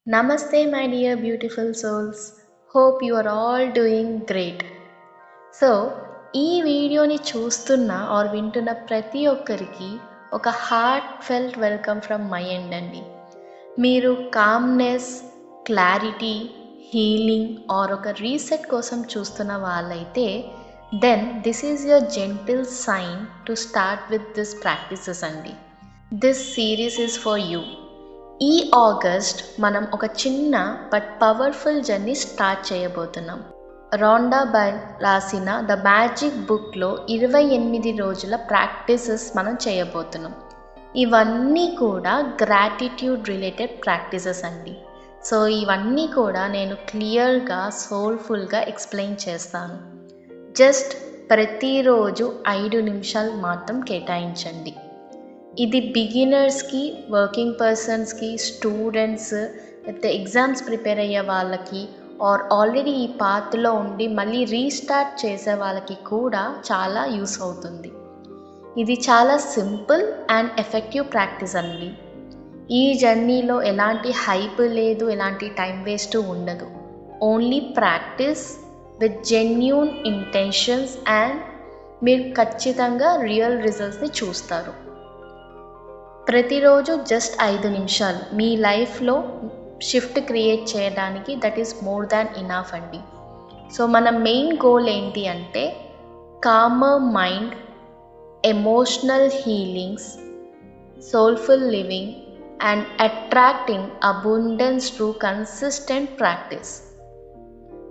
Namaste, my dear beautiful souls. Hope you are all doing great. So ఈ వీడియోని చూస్తున్న or వింటున్న ప్రతి ఒక్కరికి ఒక heartfelt welcome from my end అండి. మీరు కామ్నెస్, క్లారిటీ, హీలింగ్ ఆర్ ఒక రీసెట్ కోసం చూస్తున్న వాళ్ళైతే then this is your gentle sign to start with this practices అండి. This series is for you. ఈ ఆగస్ట్ మనం ఒక చిన్న బట్ పవర్ఫుల్ జర్నీ స్టార్ట్ చేయబోతున్నాం. రాండా బైర్ రాసిన ద మ్యాజిక్ బుక్లో 28 రోజుల ప్రాక్టీసెస్ మనం చేయబోతున్నాం. ఇవన్నీ కూడా గ్రాటిట్యూడ్ రిలేటెడ్ ప్రాక్టీసెస్ అండి. సో ఇవన్నీ కూడా నేను క్లియర్గా సోల్ఫుల్గా ఎక్స్ప్లెయిన్ చేస్తాను. జస్ట్ ప్రతిరోజు 5 నిమిషాలు మాత్రం కేటాయించండి. ఇది బిగినర్స్కి, వర్కింగ్ పర్సన్స్కి, స్టూడెంట్స్, లేకపోతే ఎగ్జామ్స్ ప్రిపేర్ అయ్యే వాళ్ళకి ఆర్ ఆల్రెడీ ఈ పాత్లో ఉండి మళ్ళీ రీస్టార్ట్ చేసే వాళ్ళకి కూడా చాలా యూస్ అవుతుంది. ఇది చాలా సింపుల్ అండ్ ఎఫెక్టివ్ ప్రాక్టీస్ అండి. ఈ జర్నీలో ఎలాంటి హైప్ లేదు, ఎలాంటి టైం వేస్ట్ ఉండదు. Only practice with genuine intentions and మీరు ఖచ్చితంగా రియల్ రిజల్ట్స్ని చూస్తారు. ప్రతిరోజు జస్ట్ 5 నిమిషాలు మీ లైఫ్లో షిఫ్ట్ క్రియేట్ చేయడానికి that is more than enough అండి. సో మన మెయిన్ గోల్ ఏంటి అంటే calmer mind, emotional healings, soulful living and attracting abundance through consistent practice.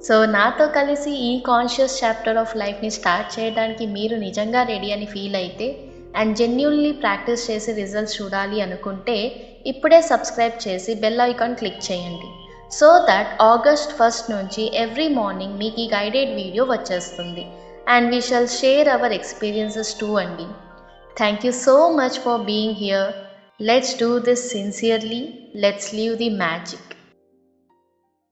So నాతో కలిసి ఈ కాన్షియస్ చాప్టర్ ఆఫ్ లైఫ్ని స్టార్ట్ చేయడానికి మీరు నిజంగా రెడీ అని ఫీల్ అయితే అండ్ జెన్యూన్లీ ప్రాక్టీస్ చేసి రిజల్ట్స్ చూడాలి అనుకుంటే ఇప్పుడే సబ్స్క్రైబ్ చేసి బెల్ ఐకాన్ క్లిక్ చేయండి. సో దట్ ఆగస్ట్ 1 నుంచి ఎవ్రీ మార్నింగ్ మీకు ఈ గైడెడ్ వీడియో వచ్చేస్తుంది and we shall share our experiences too అండి. Thank you so much for being here. Let's do this sincerely. Let's leave the magic.